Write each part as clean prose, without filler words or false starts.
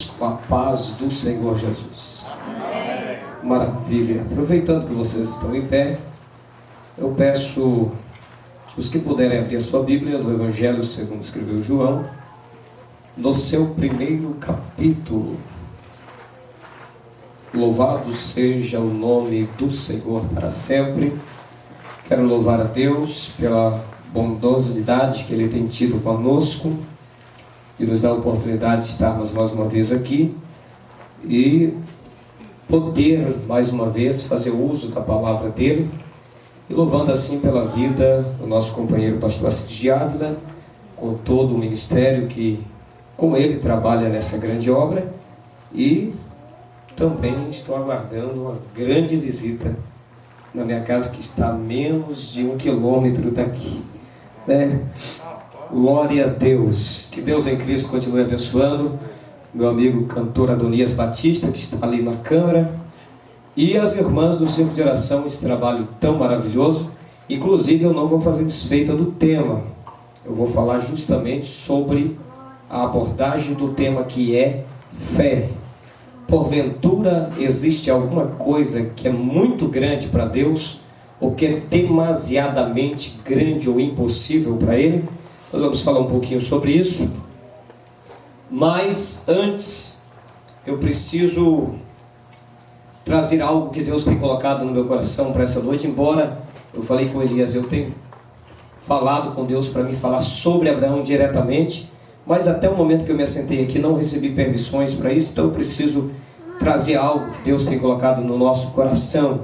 todos com a paz do Senhor Jesus. Amém. Maravilha. Aproveitando que vocês estão em pé, eu peço que os que puderem abrir a sua Bíblia no Evangelho segundo escreveu João, no seu primeiro capítulo. Louvado seja o nome do Senhor para sempre. Quero louvar a Deus pela bondosidade que Ele tem tido conosco e nos dá a oportunidade de estarmos mais uma vez aqui e poder mais uma vez fazer uso da palavra dEle, e louvando assim pela vida do nosso companheiro pastor Assis de Ávila, com todo o ministério que com ele trabalha nessa grande obra. E também estou aguardando uma grande visita na minha casa, que está a menos de 1 quilômetro daqui, né? Glória a Deus. Que Deus em Cristo continue abençoando meu amigo cantor Adonias Batista, que está ali na câmara, e as irmãs do Centro de Oração, esse trabalho tão maravilhoso. Inclusive eu não vou fazer desfeita do tema, eu vou falar justamente sobre a abordagem do tema, que é fé. Porventura existe alguma coisa que é muito grande para Deus, ou que é demasiadamente grande ou impossível para Ele? Nós vamos falar um pouquinho sobre isso. Mas antes, eu preciso trazer algo que Deus tem colocado no meu coração para essa noite. Embora eu falei com Elias, eu tenho falado com Deus para me falar sobre Abraão diretamente, mas até o momento que eu me assentei aqui não recebi permissões para isso. Então eu preciso trazer algo que Deus tem colocado no nosso coração.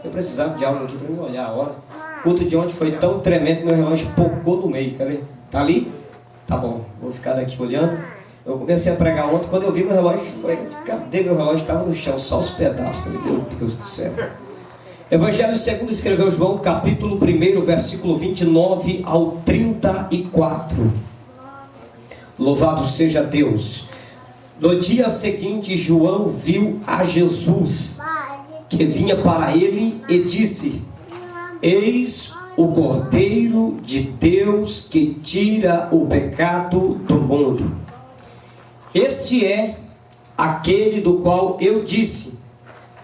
Eu precisava de algo aqui para me olhar a hora. O culto de ontem foi tão tremendo, meu relógio pocou no meio. Cadê? Tá ali? Tá bom, vou ficar daqui olhando. Eu comecei a pregar ontem, quando eu vi meu relógio, eu falei, cadê meu relógio? Estava no chão, só os pedaços. Falei, meu Deus do céu. Evangelho segundo escreveu João, capítulo 1, versículo 29 ao 34. Louvado seja Deus. No dia seguinte, João viu a Jesus, que vinha para ele, e disse: Eis o Cordeiro de Deus que tira o pecado do mundo. Este é aquele do qual eu disse: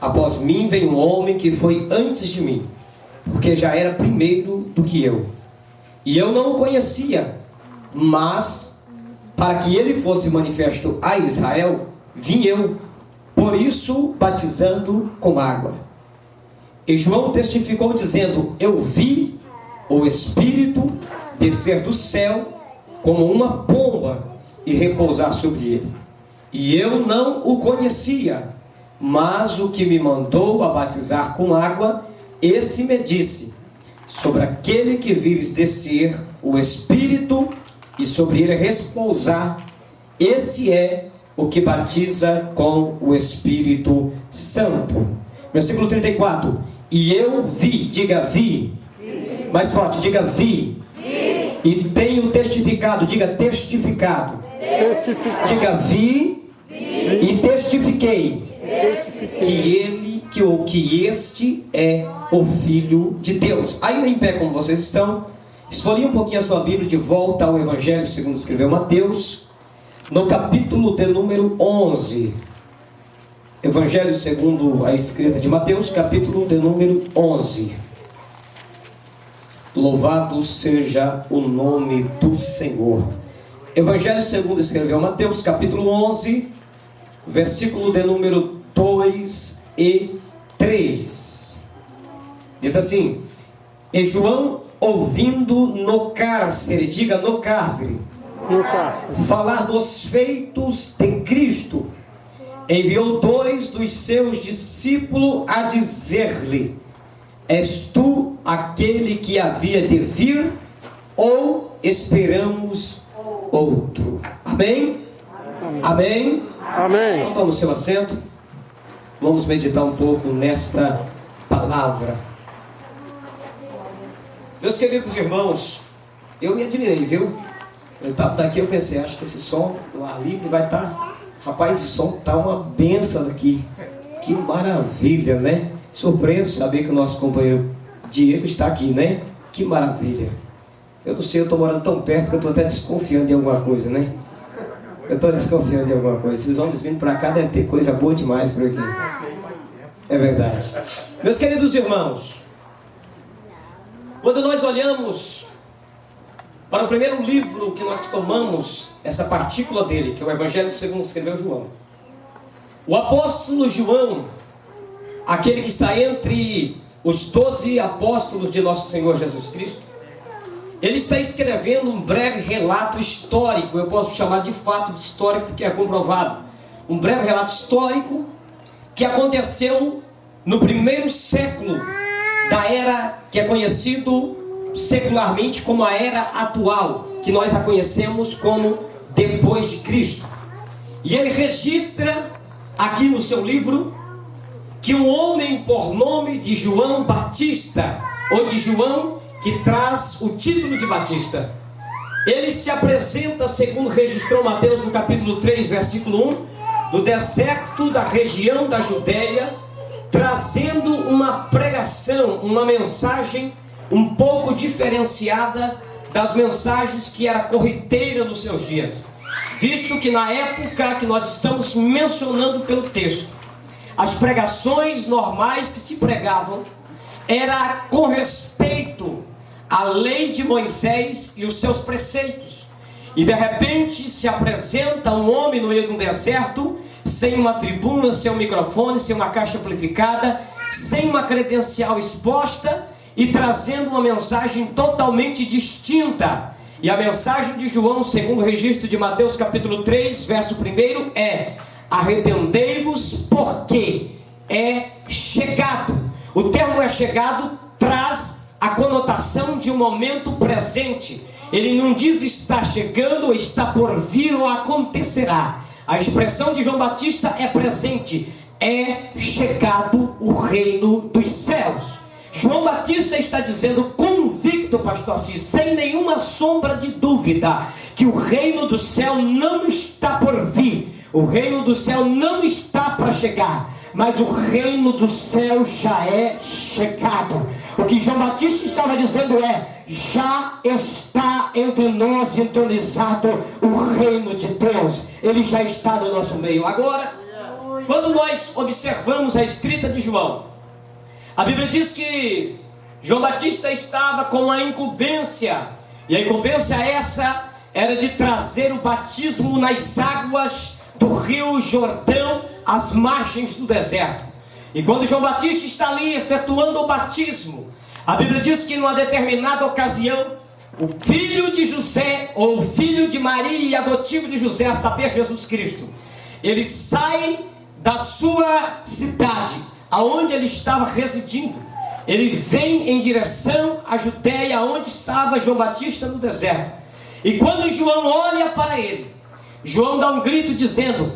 após mim vem um homem que foi antes de mim, porque já era primeiro do que eu. E eu não o conhecia, mas para que ele fosse manifesto a Israel, vim eu, por isso batizando com água. E João testificou dizendo: eu vi o Espírito descer do céu como uma pomba e repousar sobre ele. E eu não o conhecia, mas o que me mandou a batizar com água, esse me disse: sobre aquele que vires descer o Espírito e sobre ele repousar, esse é o que batiza com o Espírito Santo. Versículo 34. E eu vi, diga vi, mais forte, diga vi, e tenho testificado, diga testificado, diga vi, e testifiquei, que este é o Filho de Deus. Ainda em pé como vocês estão, escolhi um pouquinho a sua Bíblia de volta ao Evangelho segundo escreveu Mateus, no capítulo de número 11. Evangelho segundo a escrita de Mateus, capítulo de número 11. Louvado seja o nome do Senhor. Evangelho segundo escreveu Mateus, capítulo 11, versículo de número 2 e 3. Diz assim: E João, ouvindo no cárcere, diga no cárcere, falar dos feitos de Cristo, enviou 2 dos seus discípulos a dizer-lhe: És tu aquele que havia de vir, ou esperamos outro? Amém? Amém? Amém. Então toma o seu assento. Vamos meditar um pouco nesta palavra. Meus queridos irmãos, eu me admirei, viu? Eu estava daqui, eu pensei, acho que esse som do ar livre vai estar... Rapaz, esse som está uma benção aqui. Que maravilha, né? Surpreso saber que o nosso companheiro Diego está aqui, né? Que maravilha. Eu não sei, eu estou morando tão perto que eu estou até desconfiando de alguma coisa, né? Eu estou desconfiando de alguma coisa. Esses homens vindo para cá devem ter coisa boa demais por aqui. É verdade. Meus queridos irmãos, quando nós olhamos para o primeiro livro que nós tomamos, essa partícula dele, que é o Evangelho segundo escreveu João. O apóstolo João, aquele que está entre os 12 apóstolos de nosso Senhor Jesus Cristo, ele está escrevendo um breve relato histórico, eu posso chamar de fato de histórico porque é comprovado. Um breve relato histórico que aconteceu no primeiro século da era que é conhecido secularmente como a era atual, que nós a conhecemos como depois de Cristo. E ele registra aqui no seu livro que um homem por nome de João Batista, ou de João, que traz o título de Batista, ele se apresenta, segundo registrou Mateus no capítulo 3, versículo 1, no deserto da região da Judéia, trazendo uma pregação, uma mensagem um pouco diferenciada das mensagens que era corriqueira nos seus dias, visto que na época que nós estamos mencionando pelo texto, as pregações normais que se pregavam era com respeito à lei de Moisés e os seus preceitos. E de repente se apresenta um homem no meio de um deserto, sem uma tribuna, sem um microfone, sem uma caixa amplificada, sem uma credencial exposta, e trazendo uma mensagem totalmente distinta. E a mensagem de João, segundo o registro de Mateus capítulo 3, verso 1, é: arrependei-vos, porque é chegado. O termo é chegado traz a conotação de um momento presente. Ele não diz está chegando, ou está por vir, ou acontecerá. A expressão de João Batista é presente. É chegado o reino dos céus. João Batista está dizendo convicto, pastor Assis, sem nenhuma sombra de dúvida, que o reino do céu não está por vir. O reino do céu não está para chegar, mas o reino do céu já é chegado. O que João Batista estava dizendo é: já está entre nós entronizado o reino de Deus. Ele já está no nosso meio. Agora, quando nós observamos a escrita de João, a Bíblia diz que João Batista estava com a incumbência, e a incumbência essa era de trazer o batismo nas águas do rio Jordão, às margens do deserto. E quando João Batista está ali efetuando o batismo, a Bíblia diz que numa determinada ocasião, o filho de José, ou o filho de Maria e adotivo de José, a saber, Jesus Cristo, ele sai da sua cidade, aonde ele estava residindo. Ele vem em direção à Judéia, onde estava João Batista no deserto. E quando João olha para ele, João dá um grito dizendo: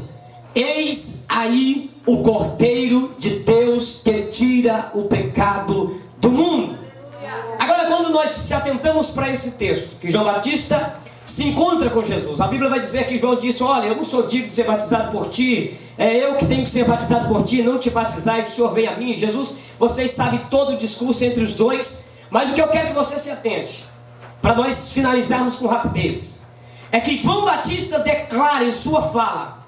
eis aí o Cordeiro de Deus que tira o pecado do mundo. Agora, quando nós se atentamos para esse texto, que João Batista se encontra com Jesus, a Bíblia vai dizer que João disse: olha, eu não sou digno de ser batizado por ti, é eu que tenho que ser batizado por ti, não te batizar, e o Senhor vem a mim. Jesus, vocês sabem todo o discurso entre os dois, mas o que eu quero que você se atente, para nós finalizarmos com rapidez, é que João Batista declara em sua fala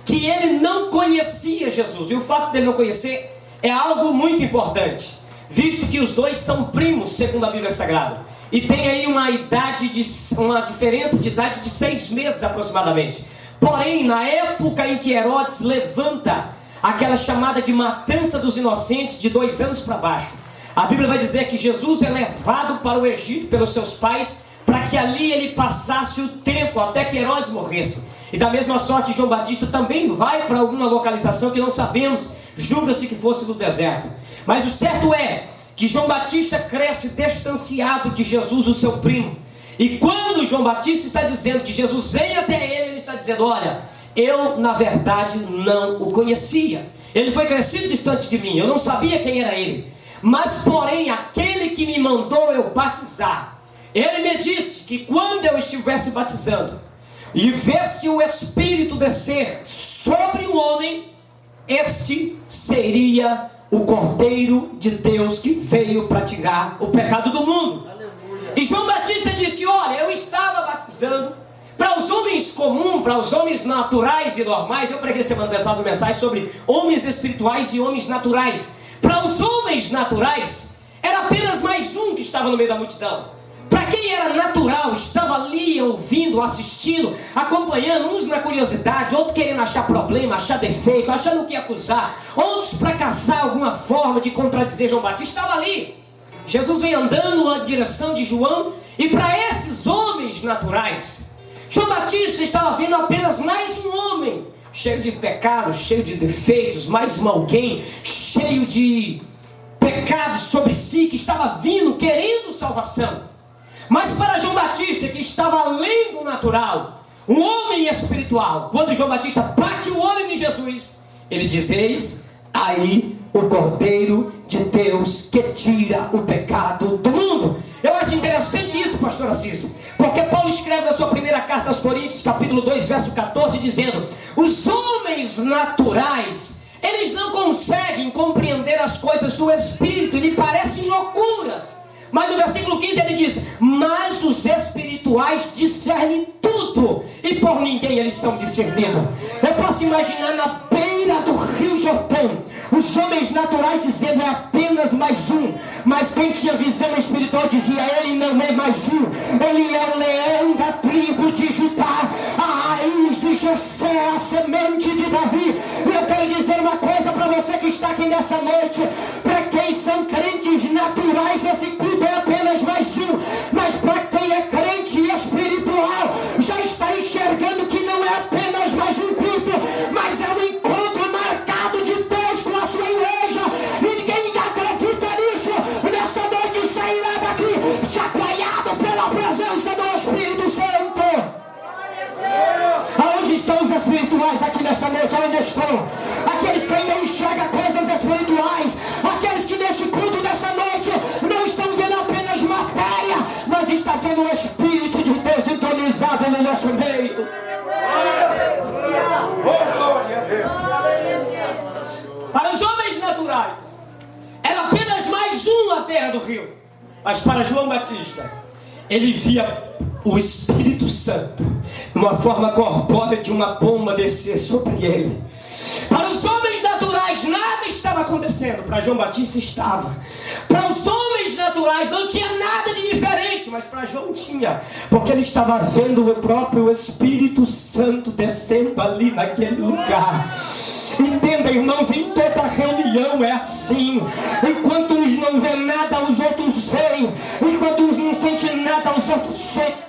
que ele não conhecia Jesus, e o fato dele não conhecer é algo muito importante, visto que os dois são primos, segundo a Bíblia Sagrada, e tem aí uma diferença de idade de 6 meses aproximadamente. Porém, na época em que Herodes levanta aquela chamada de matança dos inocentes de 2 anos para baixo, a Bíblia vai dizer que Jesus é levado para o Egito pelos seus pais, para que ali ele passasse o tempo até que Herodes morresse. E da mesma sorte, João Batista também vai para alguma localização que não sabemos, julga-se que fosse no deserto. Mas o certo é que João Batista cresce distanciado de Jesus, o seu primo. E quando João Batista está dizendo que Jesus vem até ele, ele está dizendo: olha, eu na verdade não o conhecia. Ele foi crescido distante de mim, eu não sabia quem era ele. Mas porém, aquele que me mandou eu batizar, ele me disse que quando eu estivesse batizando e vesse o Espírito descer sobre o homem, este seria o Cordeiro de Deus que veio para tirar o pecado do mundo. Aleluia. E João Batista disse: olha, eu estava batizando Para os homens comuns, para os homens naturais e normais, eu preguei semana passada uma mensagem sobre homens espirituais e homens naturais. Para os homens naturais, era apenas mais um que estava no meio da multidão. Para quem era natural, estava ali ouvindo, assistindo, acompanhando, uns na curiosidade, outros querendo achar problema, achar defeito, achando o que acusar, outros para caçar alguma forma de contradizer João Batista, estava ali. Jesus vem andando na direção de João, e para esses homens naturais, João Batista estava vendo apenas mais um homem, cheio de pecados, cheio de defeitos, mais um alguém, cheio de pecados sobre si, que estava vindo, querendo salvação. Mas para João Batista, que estava além do natural, um homem espiritual, quando João Batista bate o olho em Jesus, ele diz: eis aí o Cordeiro de Deus que tira o pecado do mundo. Eu acho interessante isso, pastor Assis, porque Paulo escreve na sua primeira carta aos Coríntios, capítulo 2, verso 14, dizendo: os homens naturais, eles não conseguem compreender as coisas do Espírito, lhe parecem loucuras. Mas no versículo 15 ele diz: mas os espirituais discernem tudo, e por ninguém eles são discernidos. Eu posso imaginar na beira do Rio Jordão, os homens naturais dizendo: é apenas mais um. Mas quem tinha visão espiritual dizia: ele não é mais um, ele é o leão da tribo de Judá, a raiz de Jessé, a semente de Davi. E eu quero dizer uma coisa para você que está aqui nessa noite: para quem são crentes naturais, esse culto é apenas mais um. Mas para quem é crente espiritual, já está enxergando que não é apenas mais um culto, mas é um encontro marcado de Deus com a sua igreja. E quem acredita nisso, nessa noite sairá daqui chacoalhado pela presença do Espírito Santo. Aonde estão os espirituais aqui nessa noite? Aonde estão? Aqueles que ainda enxergam coisas espirituais, aqueles que neste culto dessa noite não estão vendo apenas matéria, mas estão vendo o Espírito de Deus entronizado no nosso meio. Para os homens naturais, era apenas mais um à beira do rio. Mas para João Batista, ele via o Espírito Santo, numa forma corpórea de uma pomba, descer sobre ele. Para os homens naturais nada estava acontecendo, para João Batista estava. Para os homens naturais não tinha nada de diferente, mas para João tinha, porque ele estava vendo o próprio Espírito Santo descendo ali naquele lugar. Entenda, irmãos, em toda reunião é assim. Enquanto uns não vê nada, os outros veem. Enquanto uns não sentem nada, os outros sentem.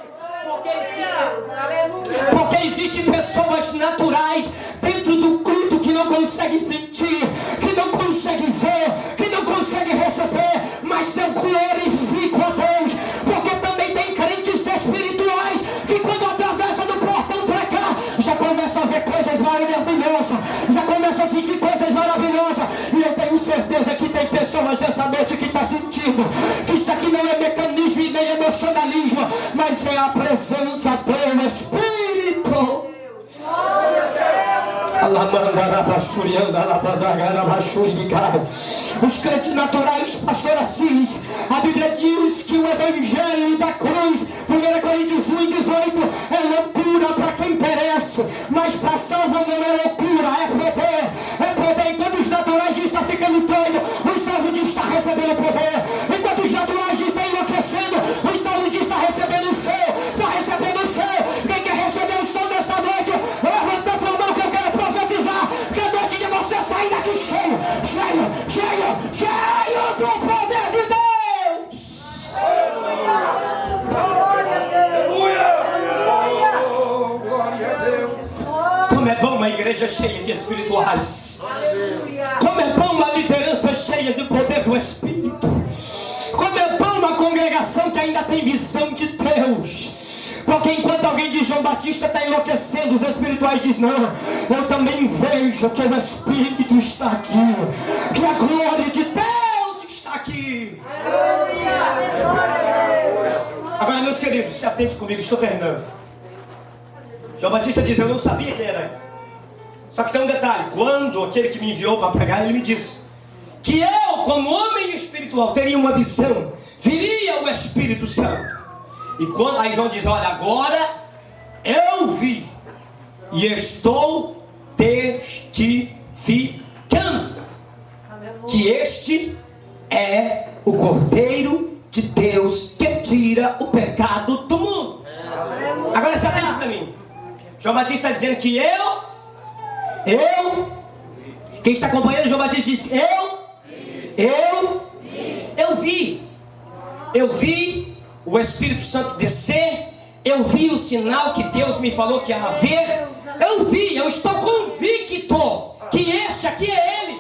Porque existem pessoas naturais dentro do culto que não conseguem sentir, que não conseguem ver, que não conseguem receber, mas eu glorifico a Deus. Porque também tem crentes espirituais que quando atravessa do portão para cá, já começa a ver coisas maravilhosas, já começa a sentir coisas maravilhosas. E eu tenho certeza que tem pessoas nessa noite que estão sentindo que isso aqui não é mecanismo e nem emocionalismo, mas é a presença do Espírito. Os crentes naturais, pastor Assis, a Bíblia diz que o Evangelho da cruz, 1 Coríntios 1:18, é loucura para quem perece, mas para salvo não é loucura, é poder. É poder. Enquanto os naturais estão ficando doidos, o salvo está recebendo poder. Enquanto os naturais estão enlouquecendo, o salvo está recebendo o céu. Está recebendo o céu. Quem quer receber o céu desta noite, levanta a tua mão que eu quero profetizar que a noite de você sair daqui cheio, cheio, cheio, cheio do poder de Deus. Como é bom uma igreja cheia de espirituais. Como é bom uma liderança cheia do poder do Espírito. Como é bom uma congregação que ainda tem visão de Deus. Porque enquanto alguém diz João Batista está enlouquecendo, os espirituais dizem: não, eu também vejo que o Espírito está aqui, que a glória de Deus está aqui. Agora, meus queridos, se atente comigo, estou terminando. João Batista diz: eu não sabia quem era. Só que tem um detalhe: quando aquele que me enviou para pregar, ele me disse que eu, como homem espiritual, teria uma visão, viria o Espírito Santo. E quando aí João diz: olha, agora eu ouvi e estou testificando que este é o Cordeiro de Deus que tira o pecado do mundo. Agora você atende para mim. João Batista está dizendo que quem está acompanhando João Batista diz: eu vi o Espírito Santo descer, eu vi o sinal que Deus me falou que ia haver, eu estou convicto que esse aqui é Ele.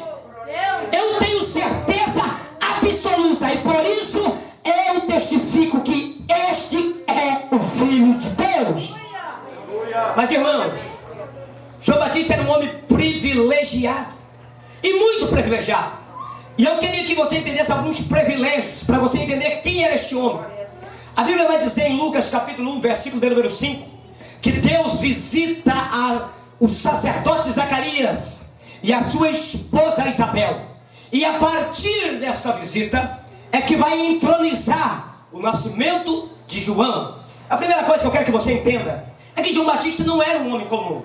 Eu tenho certeza absoluta e por isso eu testifico que este é o Filho de Deus. Mas irmãos, João Batista era um homem privilegiado, e muito privilegiado. E eu queria que você entendesse alguns privilégios, para você entender quem era este homem. A Bíblia vai dizer em Lucas capítulo 1, versículo de número 5, que Deus visita o sacerdote Zacarias e a sua esposa Isabel. E a partir dessa visita é que vai entronizar o nascimento de João. A primeira coisa que eu quero que você entenda é que João Batista não era um homem comum,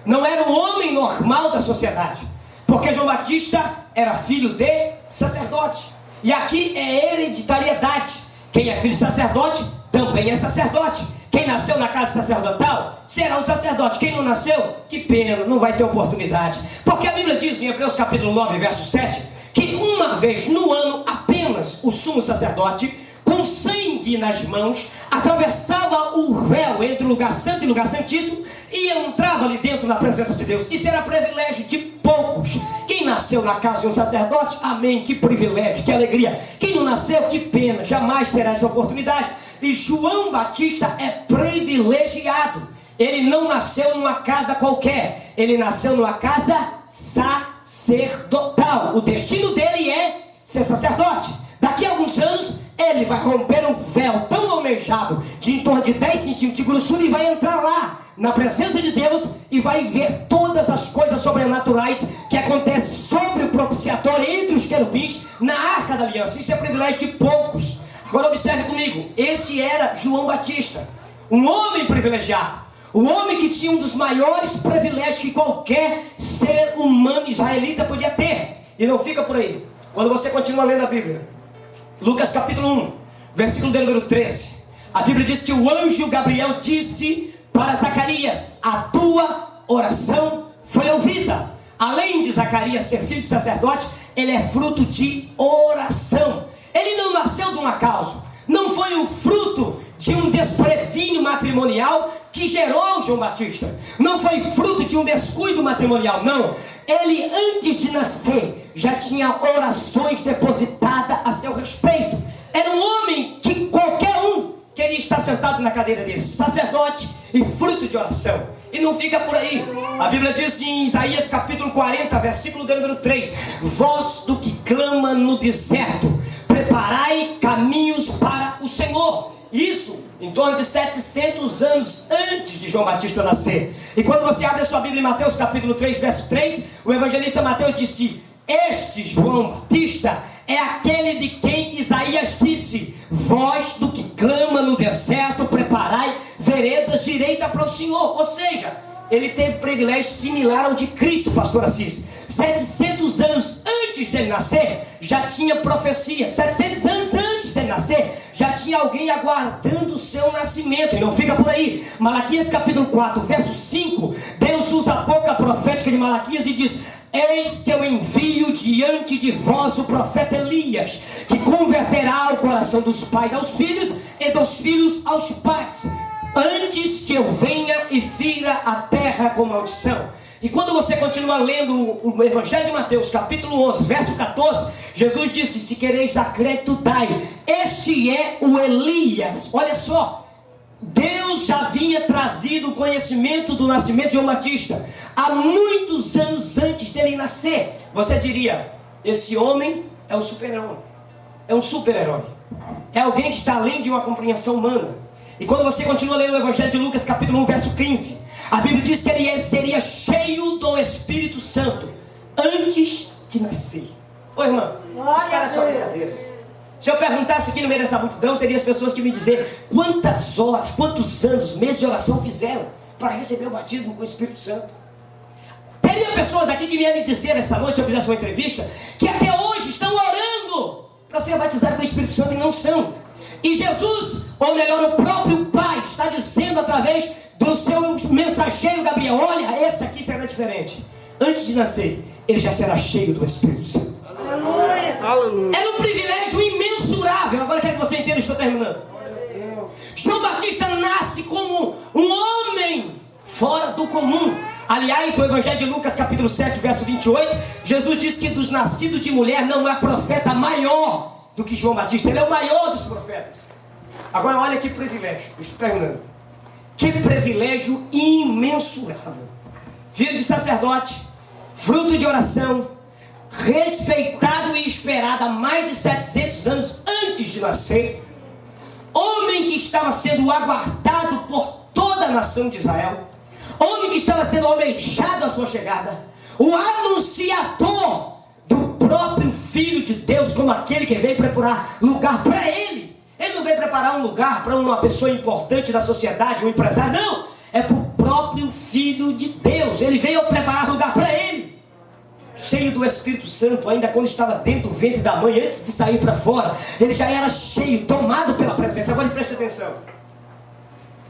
não era um homem normal da sociedade, porque João Batista era filho de sacerdote. E aqui é hereditariedade. Quem é filho de sacerdote também é sacerdote. Quem nasceu na casa sacerdotal será um sacerdote. Quem não nasceu, que pena, não vai ter oportunidade. Porque a Bíblia diz em Hebreus capítulo 9, verso 7, que uma vez no ano apenas o sumo sacerdote, com sangue nas mãos, atravessava o véu entre o lugar santo e o lugar santíssimo e entrava ali dentro na presença de Deus. Isso era privilégio de poucos. Quem nasceu na casa de um sacerdote, amém, que privilégio, que alegria. Quem não nasceu, que pena, jamais terá essa oportunidade. E João Batista é privilegiado. Ele não nasceu numa casa qualquer, ele nasceu numa casa sacerdotal. O destino dele é ser sacerdote. Daqui a alguns anos ele vai romper um véu tão almejado, de em torno de 10 centímetros de grossura, e vai entrar lá na presença de Deus e vai ver todas as coisas sobrenaturais que acontecem sobre o propiciatório entre os querubins na Arca da Aliança. Isso é privilégio de poucos. Agora observe comigo, esse era João Batista, um homem privilegiado, um homem que tinha um dos maiores privilégios que qualquer ser humano israelita podia ter. E não fica por aí. Quando você continua lendo a Bíblia, Lucas capítulo 1, versículo de número 13, a Bíblia diz que o anjo Gabriel disse para Zacarias: a tua oração foi ouvida. Além de Zacarias ser filho de sacerdote, ele é fruto de oração. Ele não nasceu de um acaso, não foi o fruto de um desprevínio matrimonial que gerou João Batista, não foi fruto de um descuido matrimonial, não. Ele, antes de nascer, já tinha orações depositadas a seu respeito. Era um homem que qualquer um queria estar sentado na cadeira dele, sacerdote e fruto de oração. E não fica por aí. A Bíblia diz em Isaías capítulo 40, versículo de número 3: voz do que clama no deserto, preparai caminhos para o Senhor. Isso em torno de 700 anos antes de João Batista nascer. E quando você abre a sua Bíblia em Mateus capítulo 3, verso 3, o evangelista Mateus disse: este João Batista é aquele de quem Isaías disse: voz do que clama no deserto, preparai veredas direita para o Senhor. Ou seja, ele teve privilégio similar ao de Cristo, pastor Assis. 700 anos antes dele nascer, já tinha profecia. 700 anos antes dele nascer, já tinha alguém aguardando o seu nascimento. E não fica por aí. Malaquias capítulo 4, verso 5, Deus usa a boca profética de Malaquias e diz: eis que eu envio diante de vós o profeta Elias, que converterá o coração dos pais aos filhos e dos filhos aos pais, antes que eu venha e fira a terra com maldição. E quando você continua lendo o Evangelho de Mateus, capítulo 11, verso 14, Jesus disse: se quereis dar crédito, dai. Este é o Elias. Olha só, Deus já havia trazido o conhecimento do nascimento de João Batista há muitos anos antes dele nascer. Você diria: esse homem é um super-herói. É um super-herói. É alguém que está além de uma compreensão humana. E quando você continua lendo o Evangelho de Lucas, capítulo 1, verso 15, a Bíblia diz que ele seria cheio do Espírito Santo antes de nascer. Ô irmão, isso parece uma brincadeira. Se eu perguntasse aqui no meio dessa multidão, teria as pessoas que me dizer quantas horas, quantos anos, meses de oração fizeram para receber o batismo com o Espírito Santo. Teria pessoas aqui que vieram me dizer essa noite, se eu fizesse uma entrevista, que até hoje estão orando para ser batizados com o Espírito Santo e não são. E Jesus, ou melhor, o próprio Pai, está dizendo através do seu mensageiro Gabriel: olha, esse aqui será diferente. Antes de nascer, ele já será cheio do Espírito Santo. Aleluia. É um privilégio imensurável. Agora quero que você entenda, estou terminando. João Batista nasce como um homem fora do comum. Aliás, o Evangelho de Lucas, capítulo 7, verso 28, Jesus diz que dos nascidos de mulher não há profeta maior do que João Batista. Ele é o maior dos profetas. Agora olha que privilégio. Estou terminando. Que privilégio imensurável. Filho de sacerdote, fruto de oração, respeitado e esperado há mais de 700 anos antes de nascer. Homem que estava sendo aguardado por toda a nação de Israel. Homem que estava sendo almejado à sua chegada. O anunciador do próprio Filho de Deus, como aquele que veio preparar lugar para ele. Ele não veio preparar um lugar para uma pessoa importante da sociedade, um empresário, não. É para o próprio Filho de Deus. Ele veio preparar lugar para ele. Cheio do Espírito Santo, ainda quando estava dentro do ventre da mãe, antes de sair para fora, ele já era cheio, tomado pela presença. Agora preste atenção.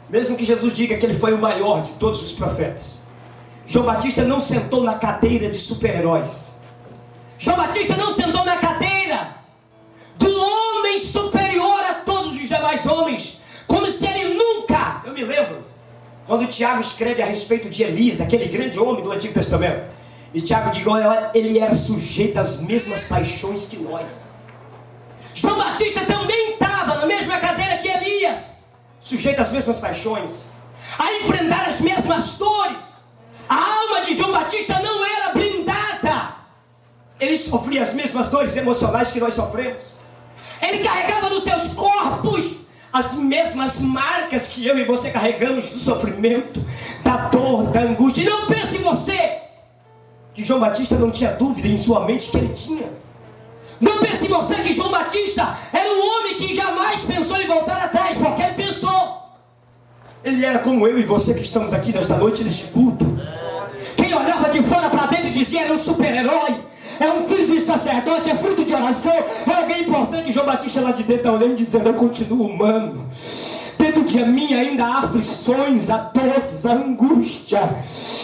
Mesmo que Jesus diga que ele foi o maior de todos os profetas, João Batista não sentou na cadeira de super-heróis. João Batista não sentou na cadeira do homem superior a todos os demais homens, como se ele nunca... Eu me lembro quando Tiago escreve a respeito de Elias, aquele grande homem do Antigo Testamento, e Tiago diz: olha, ele era sujeito às mesmas paixões que nós. João Batista também estava na mesma cadeira que Elias, sujeito às mesmas paixões, a enfrentar as mesmas dores. A alma de João Batista não era blindada. Ele sofria as mesmas dores emocionais que nós sofremos. Ele carregava nos seus corpos as mesmas marcas que eu e você carregamos do sofrimento, da dor, da angústia. E não pense você que João Batista não tinha dúvida em sua mente que ele tinha. Não pense você que João Batista era um homem que jamais pensou em voltar atrás, porque ele pensou. Ele era como eu e você que estamos aqui nesta noite, neste culto. Quem olhava de fora para dentro e dizia: era um super-herói, é um filho de sacerdote, é fruto de oração, é alguém importante. João Batista lá de dentro está olhando e dizendo: eu continuo humano. Dentro de mim ainda há aflições, há dores, há angústia.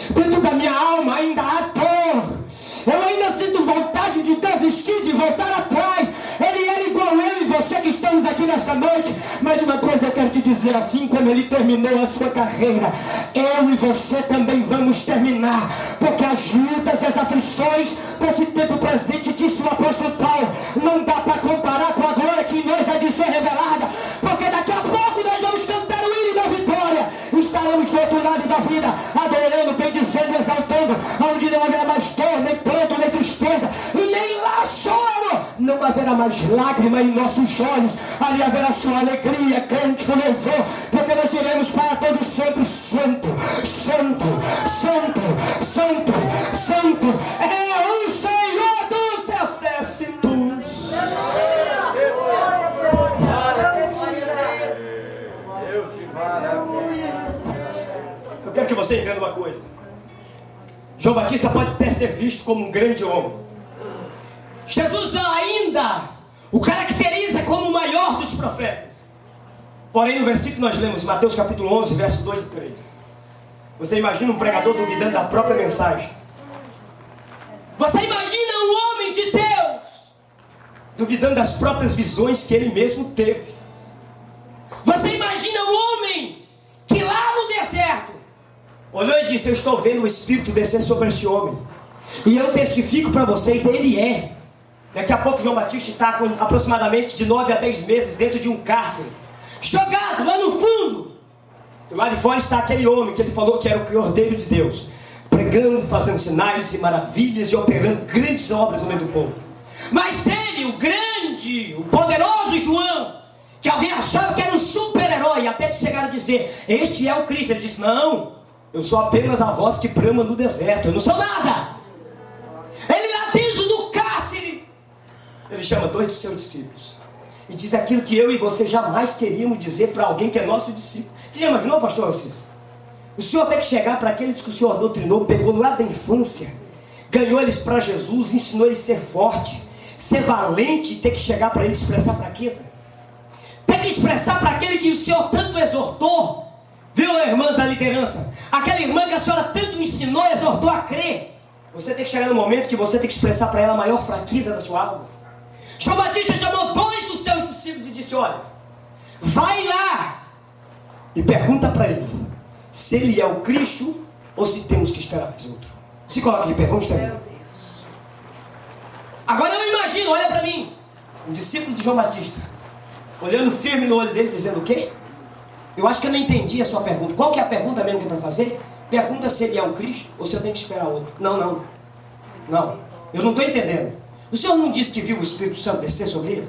Dentro da minha alma ainda há dor. Eu ainda sinto vontade de desistir, de voltar atrás. Ele era igual eu e você que estamos aqui nessa noite. Mas uma coisa eu quero te dizer: assim como ele terminou a sua carreira, eu e você também vamos terminar. Porque as lutas e as aflições desse tempo presente, disse o apóstolo Paulo, não dá para comparar com a glória que em nós há de ser revelada. Porque daqui a pouco nós vamos cantar o hino da vitória. Estaremos do outro lado da vida, adorando, bendizendo, exaltando, onde não haverá mais dor, nem pranto, nem tristeza, e nem lá choro. Não haverá mais lágrima em nossos olhos. Ali haverá sua alegria, cântico, louvor, porque nós diremos para todos sempre: santo, santo, santo, santo, santo é o Senhor dos exércitos. Eu quero que você entenda uma coisa. João Batista pode até ser visto como um grande homem. Jesus ainda o caracteriza como o maior dos profetas. Porém, no versículo que nós lemos, Mateus capítulo 11, verso 2 e 3, você imagina um pregador duvidando da própria mensagem? Você imagina um homem de Deus duvidando das próprias visões que ele mesmo teve? Você imagina um homem que lá no deserto olhou e disse: eu estou vendo o Espírito descer sobre este homem, e eu testifico para vocês, ele é. Daqui a pouco João Batista está com aproximadamente de 9 a 10 meses dentro de um cárcere, jogado lá no fundo. Do lado de fora está aquele homem que ele falou que era o Cordeiro de Deus, pregando, fazendo sinais e maravilhas e operando grandes obras no meio do povo. Mas ele, o grande, o poderoso João, que alguém achava que era um super-herói, até de chegar a dizer: este é o Cristo. Ele disse: não, eu sou apenas a voz que brama no deserto, eu não sou nada. Ele lá dentro do cárcere, ele chama 2 de seus discípulos e diz aquilo que eu e você jamais queríamos dizer para alguém que é nosso discípulo. Você já imaginou, pastor Assis? O Senhor tem que chegar para aqueles que o Senhor doutrinou, pegou lá da infância, ganhou eles para Jesus, ensinou eles a ser forte, ser valente, tem que chegar para eles expressar fraqueza. Tem que expressar para aquele que o Senhor tanto exortou, viu, irmãs da liderança? Aquela irmã que a senhora tanto ensinou, exortou a crer. Você tem que chegar no momento que você tem que expressar para ela a maior fraqueza da sua alma. João Batista chamou 2 dos seus discípulos e disse: olha, vai lá e pergunta para ele se ele é o Cristo ou se temos que esperar mais outro. Se coloca de pé, vamos terminar. Agora eu imagino, olha para mim, um discípulo de João Batista, olhando firme no olho dele, dizendo o quê? Eu acho que eu não entendi a sua pergunta. Qual que é a pergunta mesmo que é para fazer? Pergunta se ele é o Cristo ou se eu tenho que esperar outro. Não, eu não estou entendendo. O senhor não disse que viu o Espírito Santo descer sobre ele?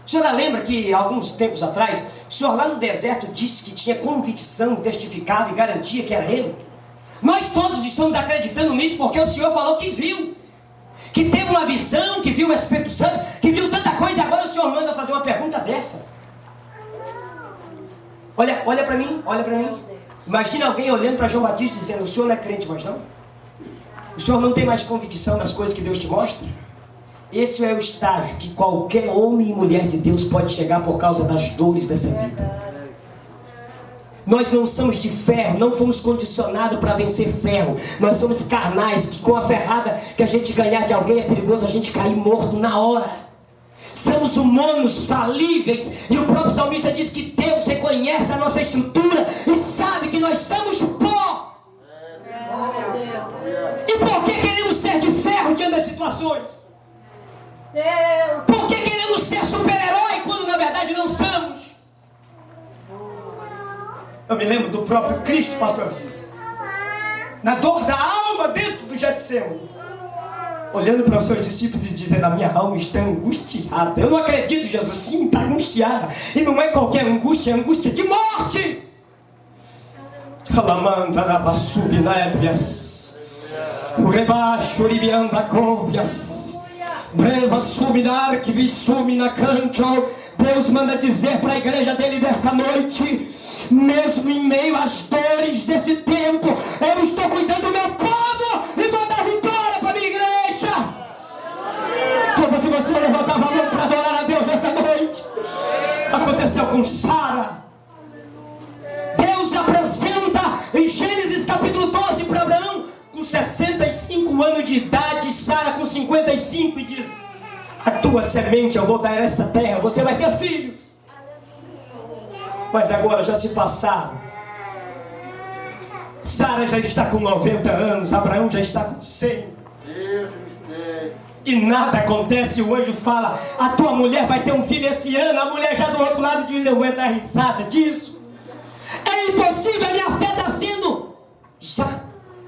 A senhora lembra que alguns tempos atrás, o senhor lá no deserto disse que tinha convicção, testificava e garantia que era ele? Nós todos estamos acreditando nisso porque o senhor falou que viu, que teve uma visão, que viu o Espírito Santo, que viu tanta coisa, e agora o senhor manda fazer uma pergunta dessa. Olha para mim. Imagina alguém olhando para João Batista dizendo: o senhor não é crente mais não? O senhor não tem mais convicção das coisas que Deus te mostra? Esse é o estágio que qualquer homem e mulher de Deus pode chegar por causa das dores dessa vida. Nós não somos de ferro, não fomos condicionados para vencer ferro. Nós somos carnais, que com a ferrada que a gente ganhar de alguém é perigoso a gente cair morto na hora. Somos humanos, falíveis, e o próprio salmista diz que Deus reconhece a nossa estrutura e sabe que nós somos pó. E por que queremos ser de ferro diante das situações? Por que queremos ser super-herói quando na verdade não somos? Eu me lembro do próprio Cristo, pastor Assis, na dor da alma dentro do Getsemane, olhando para os seus discípulos e dizendo: a minha alma está angustiada. Eu não acredito, Jesus. Sim, está angustiada. E não é qualquer angústia, é angústia de morte. O rebaixo libianda covias. Breva suminar que vi sumina canto. Deus manda dizer para a igreja dele dessa noite: mesmo em meio às dores desse tempo, eu estou cuidando do meu povo e vou dar vitória para a minha igreja. Como se você levantava a mão para adorar a Deus nessa noite. Aconteceu com Sara. Deus apresenta em Gênesis capítulo 12 para Abraão com 65 anos de idade, Sara com 55, e diz: a tua semente eu vou dar a essa terra, você vai ter filhos. Mas agora já se passaram. Sara já está com 90 anos, Abraão já está com 100. E nada acontece. O anjo fala: a tua mulher vai ter um filho esse ano. A mulher já do outro lado diz: eu vou dar risada disso. É impossível, a minha fé está sendo já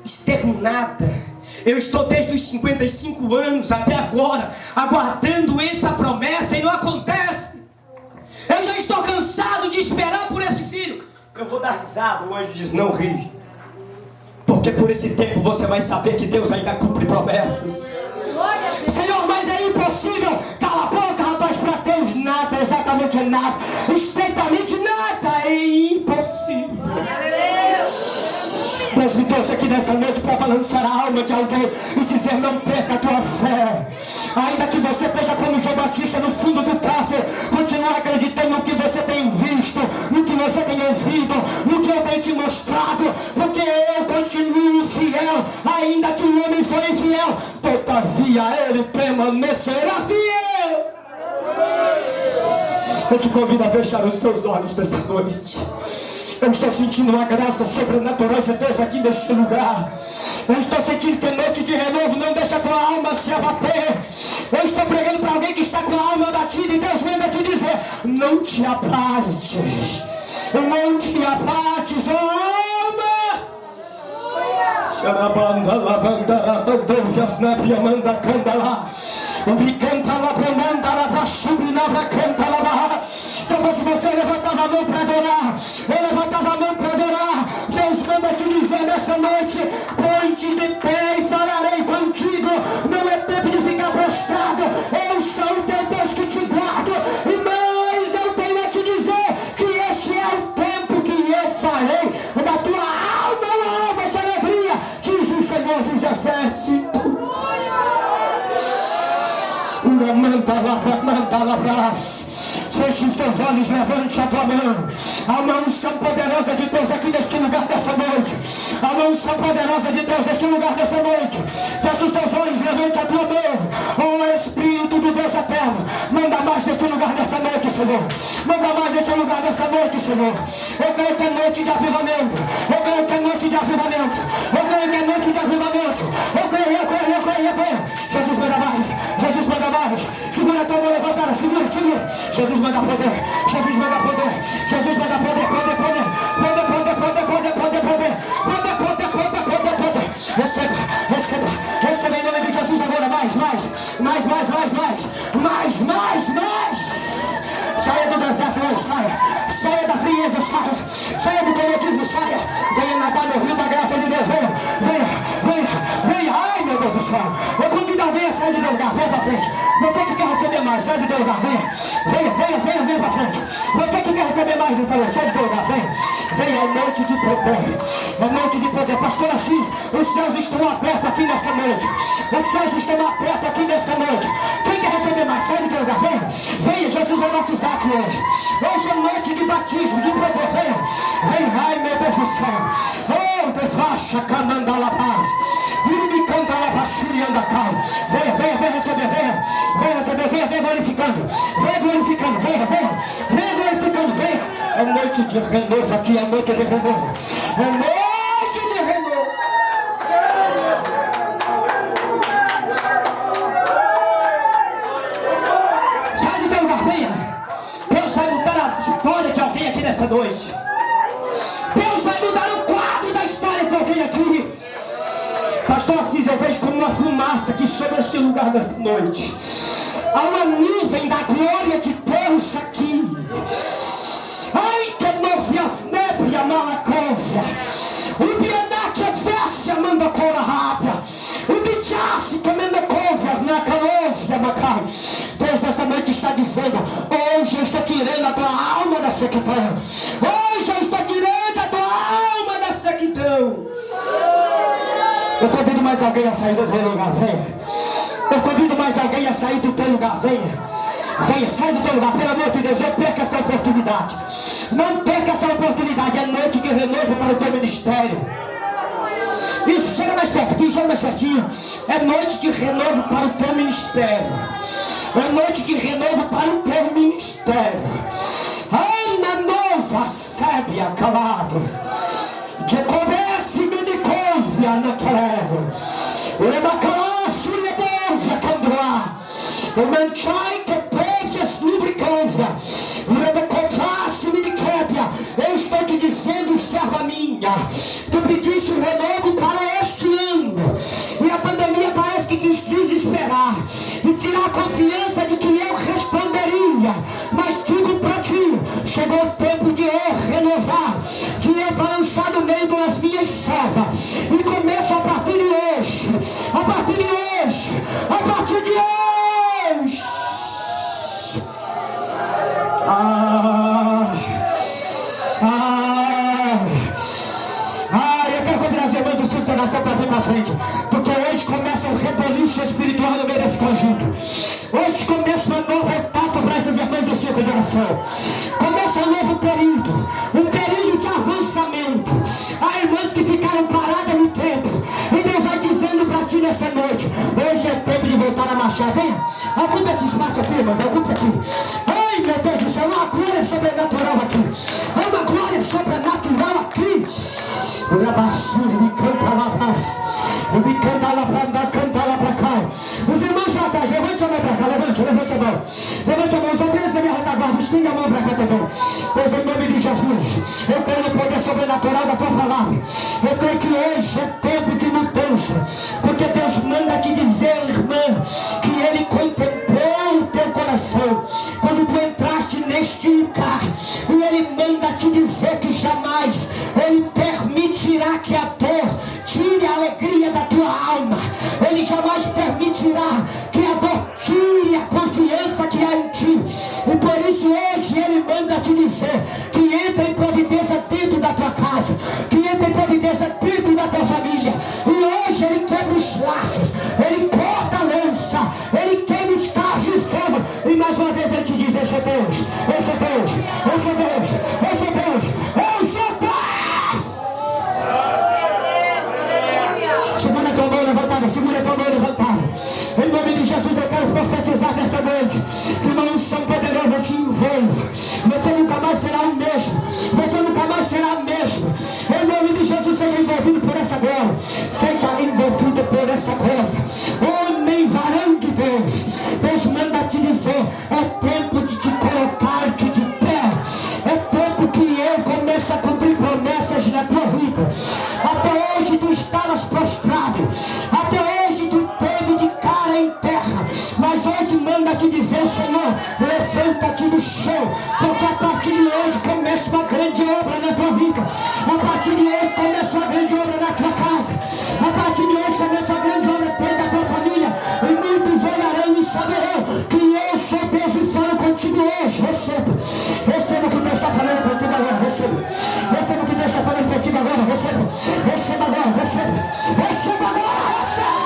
exterminada. Eu estou desde os 55 anos até agora aguardando essa promessa e não acontece. Eu já estou cansado de esperar por esse filho. Eu vou dar risada. O anjo diz: não ri, porque por esse tempo você vai saber que Deus ainda cumpre promessas. Senhor, mas é impossível. Cala a boca, rapaz. Para Deus nada, exatamente nada, estreitamente nada é impossível. Deus me trouxe aqui nessa noite para balançar a alma de alguém e dizer: não perca a tua fé. Ainda que você esteja como João Batista no fundo do cárcere, continue acreditando no que você tem visto, no que você tem ouvido, no que eu tenho te mostrado, porque eu continuo fiel. Ainda que o homem for infiel, todavia ele permanecerá fiel. Eu te convido a fechar os teus olhos nessa noite. Eu estou sentindo uma graça sobrenatural de Deus aqui neste lugar. Eu estou sentindo que noite de renovo não deixa a tua alma se abater. Eu estou pregando para alguém que está com a alma batida e Deus manda te dizer: não te apartes. Não te apartes, ó alma. Xarabanda, labanda, bandovias, nabia, manda, candala. Ubicanta, labramanda, labasubina, canta, labá. Então, se você levantava a mão para adorar, eu levantava a mão para adorar, Deus manda te dizer nessa noite: põe-te de pé e falarei contigo. Não é tempo de ficar prostrado. Eu sou o teu Deus que te guardo. E mais eu tenho a te dizer que este é o tempo que eu farei da tua alma. Feche os teus olhos, levante a tua mão. Há uma unção poderosa de Deus aqui neste lugar dessa noite. Há uma unção poderosa de Deus neste lugar dessa noite. Feche os teus olhos, levante a tua mão. Oh Espírito do Deus eterno, manda mais neste lugar dessa noite, Senhor. Manda mais neste lugar dessa noite, Senhor. Eu creio que é noite de avivamento. Eu creio que é noite de avivamento. Eu creio que é noite de avivamento. Eu creio. Jesus manda mais. Jesus manda mais. Segura a tua mão levantada. Segura. Jesus manda poder. Jesus manda poder. Jesus manda poder. Poder. Receba em nome de Jesus agora. Mais. Saia do deserto hoje, saia da frieza, saia do comodismo, venha nadar no rio da graça de Deus, venha, ai meu Deus do céu, eu convido alguém a sair do teu lugar, venha pra frente, você que quer receber mais, sai do teu lugar, venha pra frente, você que quer receber mais nessa noite, sai do teu lugar, venha, é noite de poder, pastor Assis, os céus estão abertos aqui nessa noite, quem quer receber mais, sai do teu lugar, venha, Jesus vai batizar aqui hoje é noite de batismo, de poder, venha, ai meu Deus do céu, oh, de faixa, cananda la paz, e me canta la basura anda cá, venha receber, venha glorificando, é noite de renovo aqui, é noite de renovo, sai do teu lugar, venha. Deus vai mudar a história de alguém aqui nessa noite. Deus vai mudar o quadro da história de alguém aqui. Pastor Assis, eu vejo como uma fumaça que sobre este lugar nessa noite. Há uma nuvem da glória de Deus aqui. Ai, que novias nebria malacóvia. O piedade é festa, manda cora rápida. O bichasse que manda cóvias na calóvia, macai. Deus nessa noite está dizendo, hoje eu estou tirando a tua alma da sequidão. Hoje eu estou tirando a tua alma da sequidão. Eu convido mais alguém a sair do teu lugar, venha. Eu convido mais alguém a sair do teu lugar, venha, sai do teu lugar, pelo amor de Deus, não perca essa oportunidade. Não perca essa oportunidade, é noite de renovo para o teu ministério. Isso, chega mais pertinho. É noite de renovo para o teu ministério. É noite de renovo para o teu ministério. Ana nova, sebe a palavra. Que converse me de convia na palavra. Uma calaço e bonvia candra. O manchai que previas lubricância. Uma converse me de quebra. Eu estou te dizendo, serva minha. Tu pediste um renovo para este ano. E a pandemia parece que quis desesperar. E tirar a confiança de que eu responderia. Mas digo para ti, chegou o tempo de eu renovar, de eu balançar no meio das minhas servas. E começo a partir de hoje. A partir de hoje. Eu quero convidar as irmãs do Centro Coração para vir para frente. Porque hoje começa um reboliço espiritual no meio desse conjunto. Hoje começa uma nova etapa para essas irmãs do Centro de Oração. Começa um novo período. Um período de avançamento. Há irmãs que ficaram paradas no tempo. E Deus vai dizendo para ti nesta noite. Hoje é tempo de voltar a marchar. Venha. Ocupa esse espaço aqui, irmãs. Ocupa aqui. Ai, meu Deus do céu. Uma glória sobrenatural aqui. Uma glória sobrenatural aqui. Uma basura. Me canta lá pra me canta lá pra cá. Os irmãos lá atrás. Levante a mão pra cá. Levante a mão. Levante a mão. Os obreiros da minha retaguarda. Estenda a mão pra cá também. Pois em nome de Jesus. Eu creio no poder sobrenatural da tua palavra. Eu creio que hoje é tempo de mudança. Porque Deus manda te dizer, irmã, que Ele contemplou o teu coração quando tu entraste neste lugar. E Ele manda te dizer que jamais Ele permitirá que a dor tire a alegria da tua alma. Ele jamais permitirá que a dor tire a confiança que há em ti. E por isso hoje Ele manda te dizer que entra em providência dentro da tua casa, que entra em providência dentro da tua família. E hoje Ele quebra os laços, Ele Em nome de Jesus eu quero profetizar nesta noite que uma unção poderosa te envolva. Você nunca mais será o mesmo. Você nunca mais será o mesmo. Em nome de Jesus, seja envolvido por essa glória. Seja envolvido por essa glória. Homem, varão de Deus, Deus manda te dizer: é tempo de te colocar aqui de pé. É tempo que eu comece a cumprir promessas na tua vida. Até hoje tu estavas prostrado. Até hoje tu teve de cara em terra. Mas hoje manda te dizer: Senhor, levanta-te do chão. Porque a partir de hoje começa uma grande obra na tua vida. A partir de hoje começa uma grande obra na tua casa. A partir de hoje começa uma grande obra dentro da tua família. E muitos olharão e saberão que eu sou Deus e falo contigo hoje. Receba. Receba o que Deus está falando contigo agora. Receba. Receba o que Deus está falando contigo agora. Receba. Receba agora. Receba. Receba agora. Receba.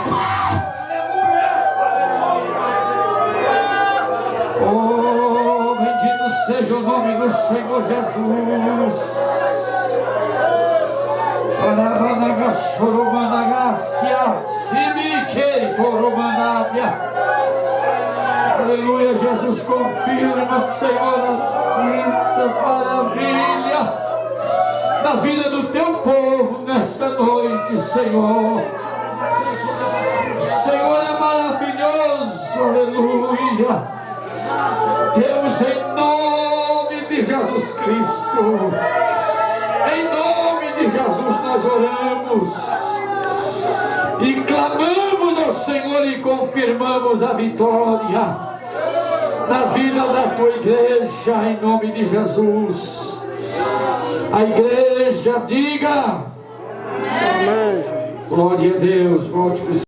Oh, bendito seja o nome do Senhor Jesus. Aleluia, Jesus, confirma, Senhor, as maravilhas na vida do teu povo nesta noite, Senhor. Senhor é maravilhoso, aleluia. Deus, em nome de Jesus Cristo, em nome de Jesus nós oramos e clamamos ao Senhor e confirmamos a vitória na vida da tua igreja, em nome de Jesus. A igreja diga amém. Glória a Deus. Volte para